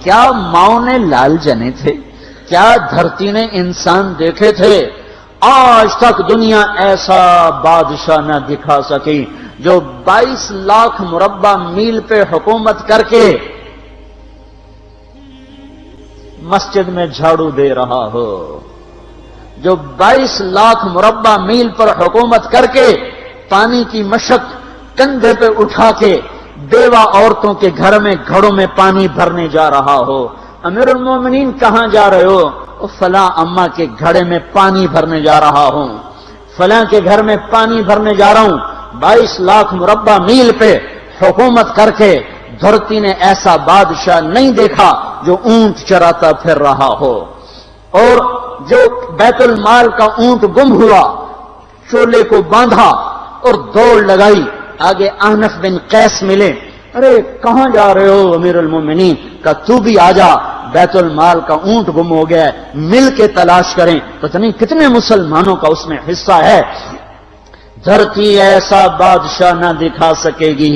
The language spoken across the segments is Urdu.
کیا ماؤں نے لال جنے تھے؟ کیا دھرتی نے انسان دیکھے تھے؟ آج تک دنیا ایسا بادشاہ نہ دکھا سکی جو 22 لاکھ مربع میل پہ حکومت کر کے مسجد میں جھاڑو دے رہا ہو، جو 22 لاکھ مربع میل پر حکومت کر کے پانی کی مشق کندھے پہ اٹھا کے بیوہ عورتوں کے گھر میں گھڑوں میں پانی بھرنے جا رہا ہو۔ امیر المومنین کہاں جا رہے ہو؟ فلاں اماں کے گھڑے میں پانی بھرنے جا رہا ہوں، فلاں کے گھر میں پانی بھرنے جا رہا ہوں۔ 22 لاکھ مربع میل پہ حکومت کر کے دھرتی نے ایسا بادشاہ نہیں دیکھا جو اونٹ چراتا پھر رہا ہو۔ اور جو بیت المال کا اونٹ گم ہوا، چولے کو باندھا اور دوڑ لگائی، آگے احنف بن قیس ملے، ارے کہاں جا رہے ہو امیر المومنین؟ کہ تو بھی آجا، بیت المال کا اونٹ گم ہو گیا ہے، مل کے تلاش کریں۔ پتہ نہیں کتنے مسلمانوں کا اس میں حصہ ہے۔ دھرتی ایسا بادشاہ نہ دکھا سکے گی،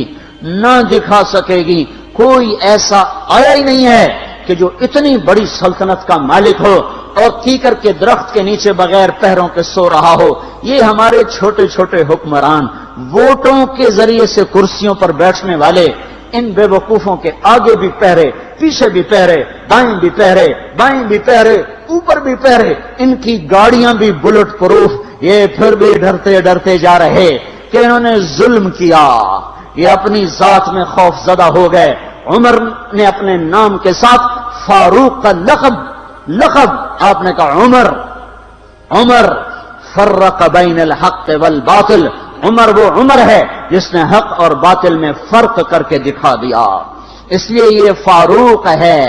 نہ دکھا سکے گی، کوئی ایسا آیا ہی نہیں ہے کہ جو اتنی بڑی سلطنت کا مالک ہو اور کیکر کے درخت کے نیچے بغیر پیروں کے سو رہا ہو۔ یہ ہمارے چھوٹے چھوٹے حکمران، ووٹوں کے ذریعے سے کرسیوں پر بیٹھنے والے، ان بے وقوفوں کے آگے بھی پہرے، پیچھے بھی پہرے، دائیں بھی پہرے، بائیں بھی پہرے، اوپر بھی پہرے، ان کی گاڑیاں بھی بلٹ پروف، یہ پھر بھی ڈرتے ڈرتے جا رہے کہ انہوں نے ظلم کیا، یہ اپنی ذات میں خوف زدہ ہو گئے۔ عمر نے اپنے نام کے ساتھ فاروق کا لقب آپ نے کہا عمر فرق بین الحق والباطل، عمر وہ عمر ہے جس نے حق اور باطل میں فرق کر کے دکھا دیا، اس لیے یہ فاروق ہے،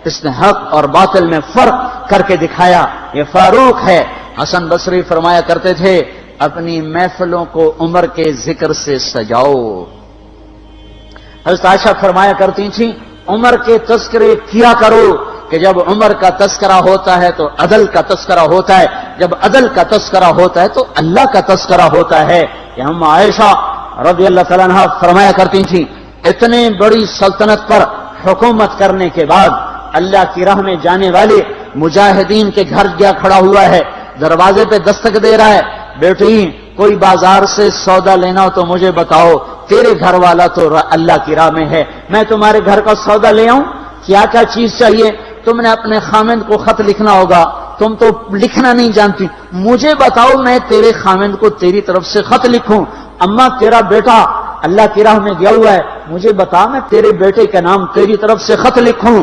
اس نے حق اور باطل میں فرق کر کے دکھایا، یہ فاروق ہے۔ حسن بصری فرمایا کرتے تھے اپنی محفلوں کو عمر کے ذکر سے سجاؤ۔ حضرت عائشہ فرمایا کرتی تھیں عمر کے تذکرے کیا کرو کہ جب عمر کا تذکرہ ہوتا ہے تو عدل کا تذکرہ ہوتا ہے، جب عدل کا تذکرہ ہوتا ہے تو اللہ کا تذکرہ ہوتا ہے۔ کہ ہم عائشہ رضی اللہ تعالیٰ عنہ فرمایا کرتی تھیں اتنے بڑی سلطنت پر حکومت کرنے کے بعد اللہ کی راہ میں جانے والے مجاہدین کے گھر گیا کھڑا ہوا ہے، دروازے پہ دستک دے رہا ہے، بیٹی کوئی بازار سے سودا لینا ہو تو مجھے بتاؤ، تیرے گھر والا تو اللہ کی راہ میں ہے، میں تمہارے گھر کا سودا لے آؤں؟ کیا کیا چیز چاہیے؟ تم نے اپنے خامند کو خط لکھنا ہوگا، تم تو لکھنا نہیں جانتی، مجھے بتاؤ میں تیرے خامند کو تیری طرف سے خط لکھوں۔ اما تیرا بیٹا اللہ کی راہ میں گیا ہوا ہے، مجھے بتا میں تیرے بیٹے کا نام تیری طرف سے خط لکھوں۔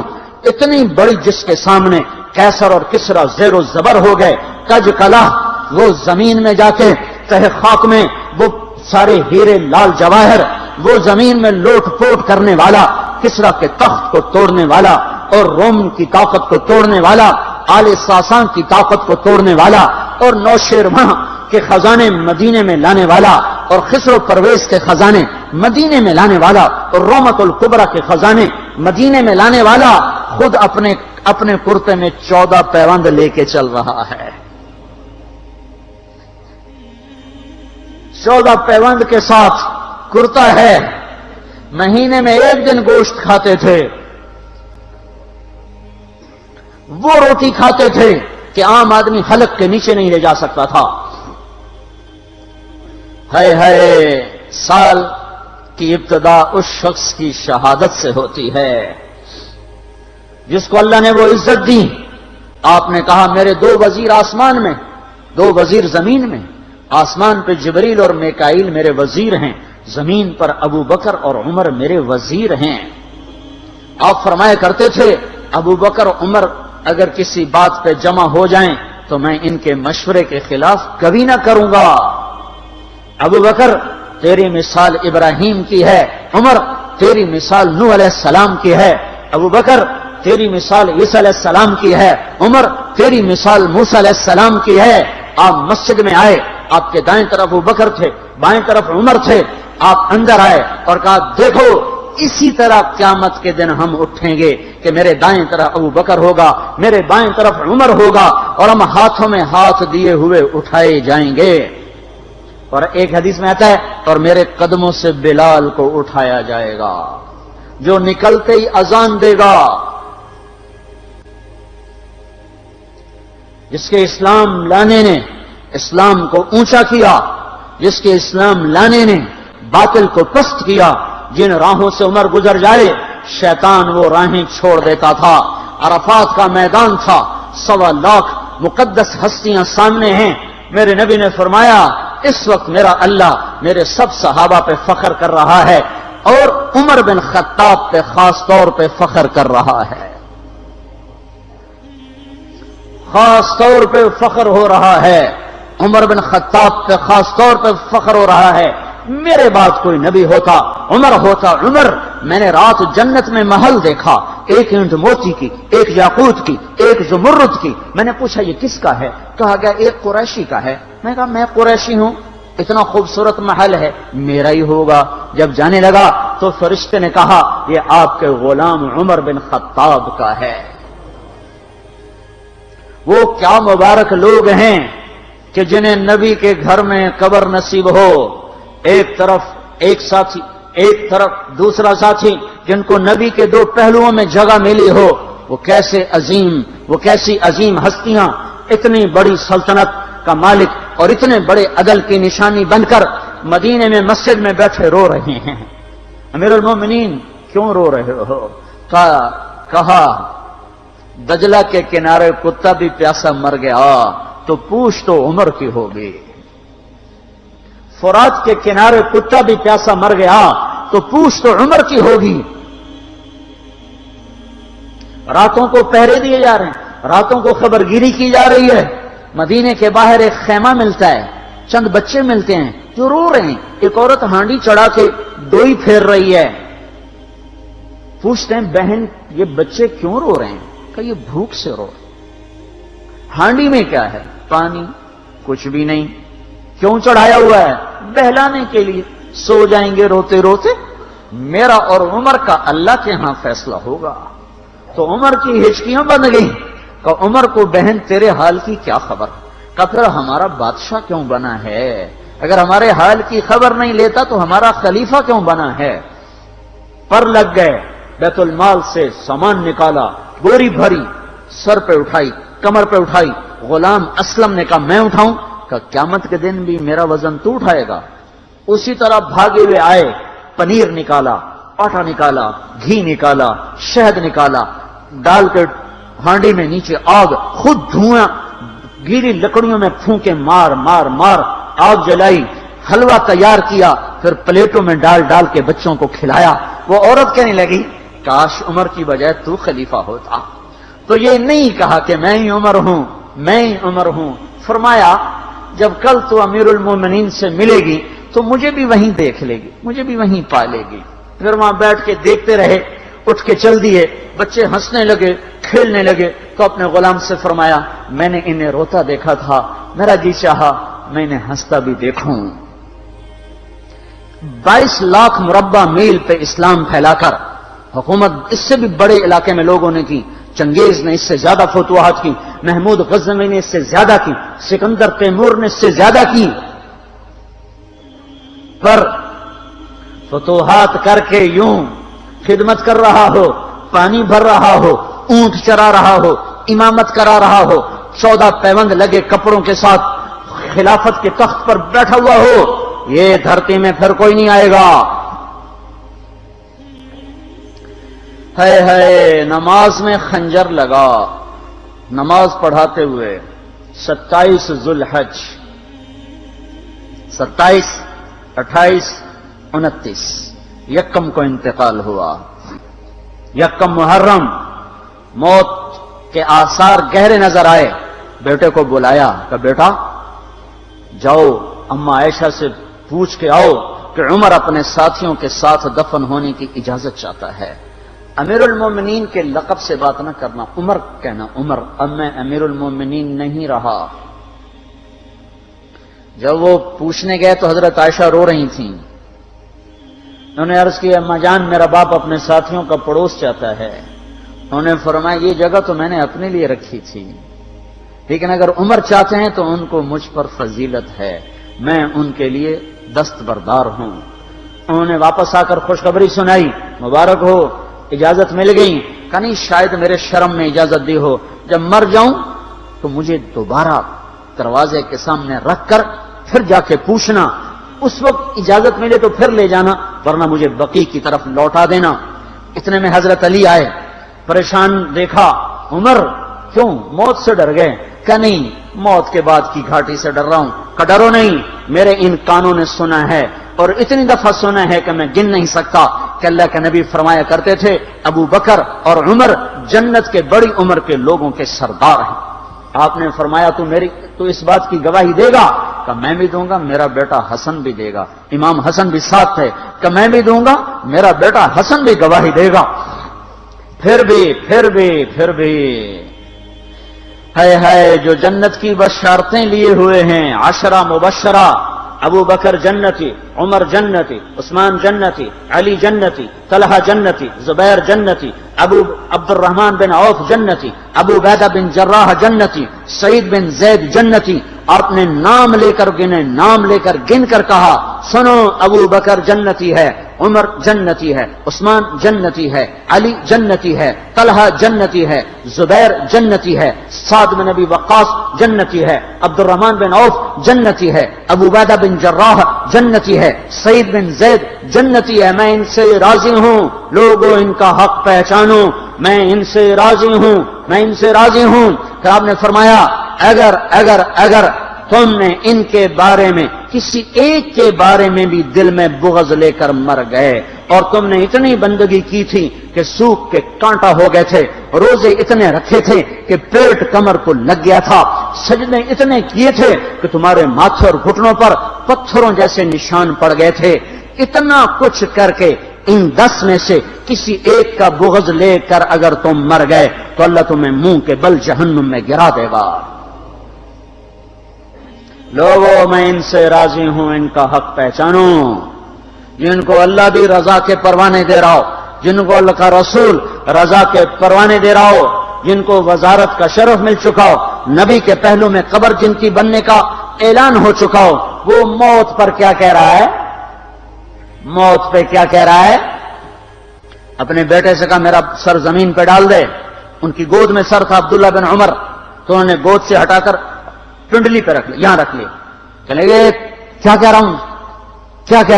اتنی بڑی جس کے سامنے قیصر اور کسرا زیر و زبر ہو گئے، کج کلا، وہ زمین میں جا کے تہ خاک میں وہ سارے ہیرے لال جواہر، وہ زمین میں لوٹ پوٹ کرنے والا، کسرا کے تخت کو توڑنے والا اور روم کی طاقت کو توڑنے والا، آل ساسان کی طاقت کو توڑنے والا اور نوشیروان کے خزانے مدینے میں لانے والا اور خسرو پرویز کے خزانے مدینے میں لانے والا اور رومت الکبرا کے خزانے مدینے میں لانے والا خود اپنے کرتے میں 14 پیوند لے کے چل رہا ہے۔ 14 پیوند کے ساتھ کرتا ہے، مہینے میں 1 دن گوشت کھاتے تھے، وہ روٹی کھاتے تھے کہ عام آدمی حلق کے نیچے نہیں لے جا سکتا تھا۔ ہے سال کی ابتدا اس شخص کی شہادت سے ہوتی ہے جس کو اللہ نے وہ عزت دی۔ آپ نے کہا میرے 2 وزیر آسمان میں، 2 وزیر زمین میں، آسمان پہ جبریل اور میکائیل میرے وزیر ہیں، زمین پر ابو بکر اور عمر میرے وزیر ہیں۔ آپ فرمایا کرتے تھے ابو بکر عمر اگر کسی بات پہ جمع ہو جائیں تو میں ان کے مشورے کے خلاف کبھی نہ کروں گا۔ ابو بکر تیری مثال ابراہیم کی ہے، عمر تیری مثال نوح علیہ السلام کی ہے، ابو بکر تیری مثال عیسیٰ علیہ السلام کی ہے، عمر تیری مثال موسیٰ علیہ السلام کی ہے۔ آپ مسجد میں آئے، آپ کے دائیں طرف ابو بکر تھے، بائیں طرف عمر تھے، آپ اندر آئے اور کہا دیکھو اسی طرح قیامت کے دن ہم اٹھیں گے کہ میرے دائیں طرف ابو بکر ہوگا، میرے بائیں طرف عمر ہوگا اور ہم ہاتھوں میں ہاتھ دیے ہوئے اٹھائے جائیں گے۔ اور ایک حدیث میں آتا ہے اور میرے قدموں سے بلال کو اٹھایا جائے گا جو نکلتے ہی اذان دے گا، جس کے اسلام لانے نے اسلام کو اونچا کیا، جس کے اسلام لانے نے باطل کو پست کیا، جن راہوں سے عمر گزر جائے شیطان وہ راہیں چھوڑ دیتا تھا۔ عرفات کا میدان تھا، 1.25 لاکھ مقدس ہستیاں سامنے ہیں۔ میرے نبی نے فرمایا اس وقت میرا اللہ میرے سب صحابہ پہ فخر کر رہا ہے اور عمر بن خطاب پہ خاص طور پہ فخر کر رہا ہے، خاص طور پہ فخر ہو رہا ہے، عمر بن خطاب پہ خاص طور پہ فخر ہو رہا ہے۔ میرے بعد کوئی نبی ہوتا عمر ہوتا۔ عمر، میں نے رات جنت میں محل دیکھا، ایک اینٹ موتی کی، ایک یاقوت کی، ایک زمرد کی۔ میں نے پوچھا یہ کس کا ہے؟ کہا گیا ایک قریشی کا ہے۔ میں نے کہا میں قریشی ہوں، اتنا خوبصورت محل ہے، میرا ہی ہوگا۔ جب جانے لگا تو فرشتے نے کہا یہ آپ کے غلام عمر بن خطاب کا ہے۔ وہ کیا مبارک لوگ ہیں کہ جنہیں نبی کے گھر میں قبر نصیب ہو، ایک طرف ایک ساتھی، ایک طرف دوسرا ساتھی، جن کو نبی کے دو پہلوؤں میں جگہ ملی ہو۔ وہ کیسی عظیم ہستیاں اتنی بڑی سلطنت کا مالک اور اتنے بڑے عدل کی نشانی بن کر مدینے میں مسجد میں بیٹھے رو رہے ہیں۔ امیر المومنین کیوں رو رہے ہو؟ کہا دجلہ کے کنارے کتا بھی پیاسا مر گیا تو پوچھ تو عمر کی ہوگی، فرات کے کنارے کتا بھی پیاسا مر گیا تو پوچھ تو عمر کی ہوگی۔ راتوں کو پہرے دیے جا رہے ہیں، راتوں کو خبرگیری کی جا رہی ہے۔ مدینے کے باہر ایک خیمہ ملتا ہے، چند بچے ملتے ہیں جو رو رہے ہیں۔ ایک عورت ہانڈی چڑھا کے ڈوئی پھیر رہی ہے۔ پوچھتے ہیں بہن یہ بچے کیوں رو رہے ہیں؟ کہ یہ بھوک سے رو رہے ہیں۔ ہانڈی میں کیا ہے؟ پانی، کچھ بھی نہیں۔ کیوں چڑھایا ہوا ہے؟ بہلانے کے لیے۔ سو جائیں گے روتے روتے، میرا اور عمر کا اللہ کے ہاں فیصلہ ہوگا۔ تو عمر کی ہچکیاں بن گئیں کہ عمر کو بہن تیرے حال کی کیا خبر؟ کہ پھر ہمارا بادشاہ کیوں بنا ہے؟ اگر ہمارے حال کی خبر نہیں لیتا تو ہمارا خلیفہ کیوں بنا ہے؟ پر لگ گئے، بیت المال سے سامان نکالا، بوری بھری، سر پہ اٹھائی، کمر پہ اٹھائی۔ غلام اسلم نے کہا میں اٹھاؤں؟ کہ قیامت کے دن بھی میرا وزن تو اٹھائے گا۔ اسی طرح بھاگے ہوئے آئے، پنیر نکالا، آٹا نکالا، گھی نکالا، شہد نکالا، ڈال کے ہانڈی میں نیچے آگ، خود دھواں گیلی لکڑیوں میں پھونکے مار مار مار آگ جلائی، حلوہ تیار کیا، پھر پلیٹوں میں ڈال ڈال کے بچوں کو کھلایا۔ وہ عورت کہنے لگی کاش عمر کی بجائے تو خلیفہ ہوتا۔ تو یہ نہیں کہا کہ میں ہی عمر ہوں، میں ہی عمر ہوں۔ فرمایا جب کل تو امیر المومنین سے ملے گی تو مجھے بھی وہیں دیکھ لے گی، مجھے بھی وہیں پا لے گی۔ پھر وہاں بیٹھ کے دیکھتے رہے، اٹھ کے چل دیے۔ بچے ہنسنے لگے، کھیلنے لگے تو اپنے غلام سے فرمایا میں نے انہیں روتا دیکھا تھا، میرا جی چاہا میں انہیں ہنستا بھی دیکھوں۔ 22 لاکھ مربع میل پہ اسلام پھیلا کر حکومت اس سے بھی بڑے علاقے میں لوگوں نے کی۔ چنگیز نے اس سے زیادہ فتوحات کی، محمود غزنوی نے اس سے زیادہ کی، سکندر تیمور نے اس سے زیادہ کی۔ پر فتوحات کر کے یوں خدمت کر رہا ہو، پانی بھر رہا ہو، اونٹ چرا رہا ہو، امامت کرا رہا ہو، 14 پیوند لگے کپڑوں کے ساتھ خلافت کے تخت پر بیٹھا ہوا ہو، یہ دھرتی میں پھر کوئی نہیں آئے گا۔ ہے نماز میں خنجر لگا، نماز پڑھاتے ہوئے 27 ذوالحج، 27، 28، 29 یکم کو انتقال ہوا۔ یکم محرم موت کے آثار گہرے نظر آئے۔ بیٹے کو بلایا کہ بیٹا جاؤ اما عائشہ سے پوچھ کے آؤ کہ عمر اپنے ساتھیوں کے ساتھ دفن ہونے کی اجازت چاہتا ہے۔ امیر المومنین کے لقب سے بات نہ کرنا، عمر کہنا۔ عمر، اب میں امیر المومنین نہیں رہا۔ جب وہ پوچھنے گئے تو حضرت عائشہ رو رہی تھیں۔ انہوں نے عرض کیا اما جان میرا باپ اپنے ساتھیوں کا پڑوس چاہتا ہے۔ انہوں نے فرمایا یہ جگہ تو میں نے اپنے لیے رکھی تھی، لیکن اگر عمر چاہتے ہیں تو ان کو مجھ پر فضیلت ہے، میں ان کے لیے دستبردار ہوں۔ انہوں نے واپس آ کر خوشخبری سنائی، مبارک ہو اجازت مل گئی۔ کہ نہیں شاید میرے شرم میں اجازت دی ہو، جب مر جاؤں تو مجھے دوبارہ دروازے کے سامنے رکھ کر پھر جا کے پوچھنا، اس وقت اجازت ملے تو پھر لے جانا، ورنہ مجھے بقیع کی طرف لوٹا دینا۔ اتنے میں حضرت علی آئے، پریشان دیکھا، عمر کیوں موت سے ڈر گئے؟ کہ نہیں، موت کے بعد کی گھاٹی سے ڈر رہا ہوں۔ کہ ڈرو نہیں، میرے ان کانوں نے سنا ہے اور اتنی دفعہ سنا ہے کہ میں گن نہیں سکتا کہ اللہ کے نبی فرمایا کرتے تھے ابو بکر اور عمر جنت کے بڑی عمر کے لوگوں کے سردار ہیں۔ آپ نے فرمایا تو اس بات کی گواہی دے گا؟ کہ میں بھی دوں گا، میرا بیٹا حسن بھی دے گا۔ امام حسن بھی ساتھ تھے۔ کہ میں بھی دوں گا، میرا بیٹا حسن بھی گواہی دے گا۔ پھر بھی ہے جو جنت کی بشارتیں لیے ہوئے ہیں، 10 مبشرہ، ابو بکر جنتی، عمر جنتی، عثمان جنتی، علی جنتی، طلحہ جنتی، زبیر جنتی، ابو عبد الرحمن بن عوف جنتی، ابو عبیدہ بن جراح جنتی، سعید بن زید جنتی۔ آپ نے نام لے کر گنے، نام لے کر گن کر کہا، سنو ابو بکر جنتی ہے، عمر جنتی ہے، عثمان جنتی ہے، علی جنتی ہے، طلحہ جنتی ہے، زبیر جنتی ہے، سعد بن ابی وقاص جنتی ہے، عبد الرحمن بن عوف جنتی ہے، ابو عبیدہ بن جراح جنتی ہے، سعید بن زید جنتی ہے۔ میں ان سے راضی ہوں، لوگوں ان کا حق پہچانو، میں ان سے راضی ہوں، میں ان سے راضی ہوں۔ پھر آپ نے فرمایا اگر تم نے ان کے بارے میں کسی ایک کے بارے میں بھی دل میں بغض لے کر مر گئے، اور تم نے اتنی بندگی کی تھی کہ سوکھ کے کانٹا ہو گئے تھے، روزے اتنے رکھے تھے کہ پیٹ کمر کو لگ گیا تھا، سجدے اتنے کیے تھے کہ تمہارے ماتھے اور گھٹنوں پر پتھروں جیسے نشان پڑ گئے تھے، اتنا کچھ کر کے ان 10 میں سے کسی ایک کا بغض لے کر اگر تم مر گئے تو اللہ تمہیں منہ کے بل جہنم میں گرا دے گا۔ لوگوں میں ان سے راضی ہوں، ان کا حق پہچانو، جن کو اللہ بھی رضا کے پروانے دے رہا ہو، جن کو اللہ کا رسول رضا کے پروانے دے رہا ہو، جن کو وزارت کا شرف مل چکا ہو، نبی کے پہلو میں قبر جن کی بننے کا اعلان ہو چکا ہو، وہ موت پر کیا کہہ رہا ہے؟ موت پہ کیا کہہ رہا ہے؟ اپنے بیٹے سے کہا میرا سر زمین پہ ڈال دے۔ ان کی گود میں سر تھا عبداللہ بن عمر، تو انہوں نے گود سے ہٹا کر پنڈلی پہ رکھ لیا، یہاں رکھ لیا۔ چلے گئے، کیا کہہ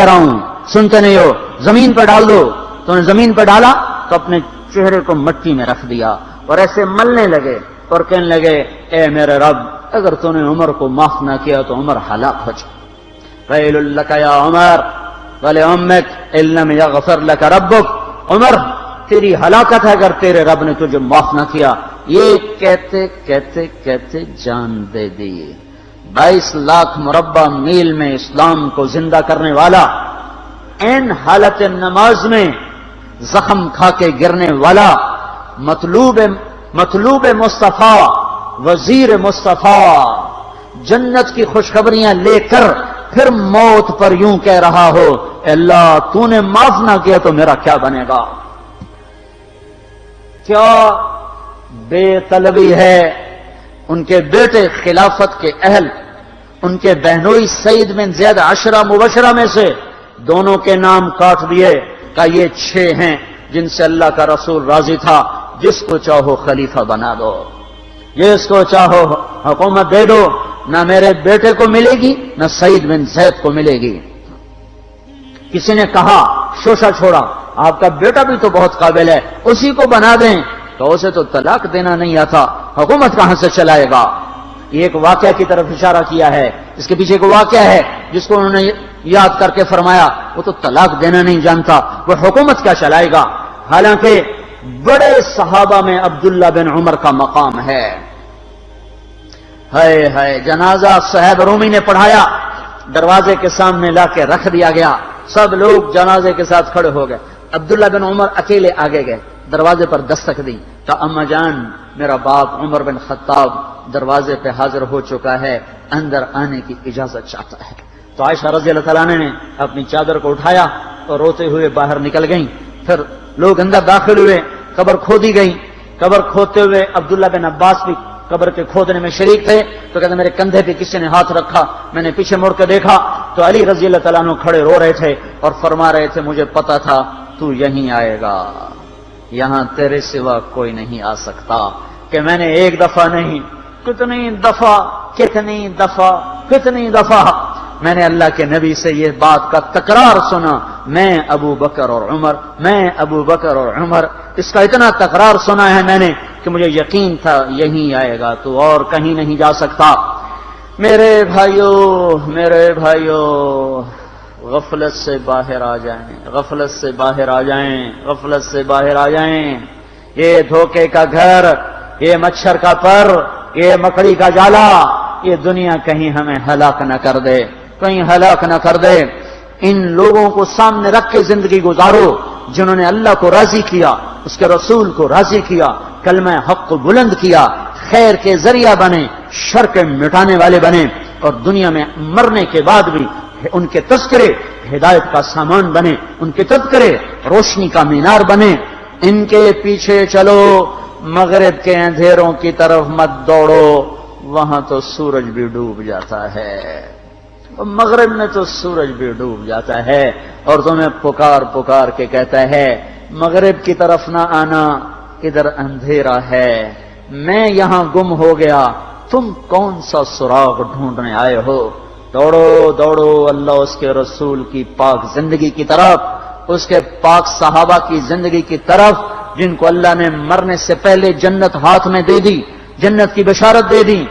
رہا ہوں سنتے نہیں ہو، زمین پہ ڈال دو۔ تو انہوں نے زمین پہ ڈالا تو اپنے چہرے کو مٹی میں رکھ دیا اور ایسے ملنے لگے اور کہنے لگے، اے میرے رب، اگر تو نے عمر کو معاف نہ کیا تو عمر ہلاک ہو جائے۔ ویل لک یا عمر ولامک ان لم یغفر لک ربک، عمر تیری ہلاکت ہے اگر تیرے رب نے تجھے معاف نہ کیا۔ یہ کہتے کہتے کہتے جان دے دی۔ 22 لاکھ مربع میل میں اسلام کو زندہ کرنے والا، این حالت نماز میں زخم کھا کے گرنے والا، مطلوب مصطفیٰ، وزیر مصطفیٰ، جنت کی خوشخبریاں لے کر پھر موت پر یوں کہہ رہا ہو، اللہ تو نے معاف نہ کیا تو میرا کیا بنے گا؟ کیا بے طلبی ہے۔ ان کے بیٹے خلافت کے اہل، ان کے بہنوئی سعید بن زید 10 مبشرہ میں سے دونوں کے نام کاٹ دیے، کہ یہ 6 ہیں جن سے اللہ کا رسول راضی تھا، جس کو چاہو خلیفہ بنا دو، جس کو چاہو حکومت دے دو، نہ میرے بیٹے کو ملے گی نہ سعید بن زید کو ملے گی۔ کسی نے کہا شوشہ چھوڑا، آپ کا بیٹا بھی تو بہت قابل ہے، اسی کو بنا دیں۔ تو اسے تو طلاق دینا نہیں آتا، حکومت کہاں سے چلائے گا؟ یہ ایک واقعہ کی طرف اشارہ کیا ہے، اس کے پیچھے ایک واقعہ ہے جس کو انہوں نے یاد کر کے فرمایا، وہ تو طلاق دینا نہیں جانتا، وہ حکومت کیا چلائے گا؟ حالانکہ بڑے صحابہ میں عبداللہ بن عمر کا مقام ہے۔ ہے جنازہ صہیب رومی نے پڑھایا، دروازے کے سامنے لا کے رکھ دیا گیا، سب لوگ جنازے کے ساتھ کھڑے ہو گئے، عبداللہ بن عمر اکیلے آگے گئے، دروازے پر دستک دی تو اما جان میرا باپ عمر بن خطاب دروازے پہ حاضر ہو چکا ہے، اندر آنے کی اجازت چاہتا ہے۔ تو عائشہ رضی اللہ تعالیٰ نے اپنی چادر کو اٹھایا اور روتے ہوئے باہر نکل گئیں۔ پھر لوگ اندر داخل ہوئے، قبر کھودی گئی، قبر کھودتے ہوئے عبداللہ بن عباس بھی قبر کے کھودنے میں شریک تھے، تو کہتے میرے کندھے پہ کسی نے ہاتھ رکھا، میں نے پیچھے مڑ کے دیکھا تو علی رضی اللہ تعالیٰ عنہ کھڑے رو رہے تھے اور فرما رہے تھے مجھے پتا تھا تو یہیں آئے گا، یہاں تیرے سوا کوئی نہیں آ سکتا، کہ میں نے ایک دفعہ نہیں کتنی دفعہ میں نے اللہ کے نبی سے یہ بات کا تکرار سنا، میں ابو بکر اور عمر، میں ابو بکر اور عمر، اس کا اتنا تکرار سنا ہے میں نے کہ مجھے یقین تھا یہیں آئے گا، تو اور کہیں نہیں جا سکتا۔ میرے بھائیوں غفلت سے باہر آ جائیں، غفلت سے باہر آ جائیں، غفلت سے باہر آ جائیں۔ یہ دھوکے کا گھر، یہ مچھر کا پر، یہ مکڑی کا جالا، یہ دنیا کہیں ہمیں ہلاک نہ کر دے، کہیں ہلاک نہ کر دے۔ ان لوگوں کو سامنے رکھ کے زندگی گزارو جنہوں نے اللہ کو راضی کیا، اس کے رسول کو راضی کیا، کلمہ حق کو بلند کیا، خیر کے ذریعہ بنے، شر کے مٹانے والے بنے، اور دنیا میں مرنے کے بعد بھی ان کے تذکرے ہدایت کا سامان بنے، ان کے تذکرے روشنی کا مینار بنے۔ ان کے پیچھے چلو، مغرب کے اندھیروں کی طرف مت دوڑو، وہاں تو سورج بھی ڈوب جاتا ہے، مغرب میں تو سورج بھی ڈوب جاتا ہے، اور تمہیں پکار کے کہتا ہے مغرب کی طرف نہ آنا، ادھر اندھیرا ہے، میں یہاں گم ہو گیا، تم کون سا سراغ ڈھونڈنے آئے ہو؟ دوڑو اللہ اس کے رسول کی پاک زندگی کی طرف، اس کے پاک صحابہ کی زندگی کی طرف، جن کو اللہ نے مرنے سے پہلے جنت ہاتھ میں دے دی، جنت کی بشارت دے دی،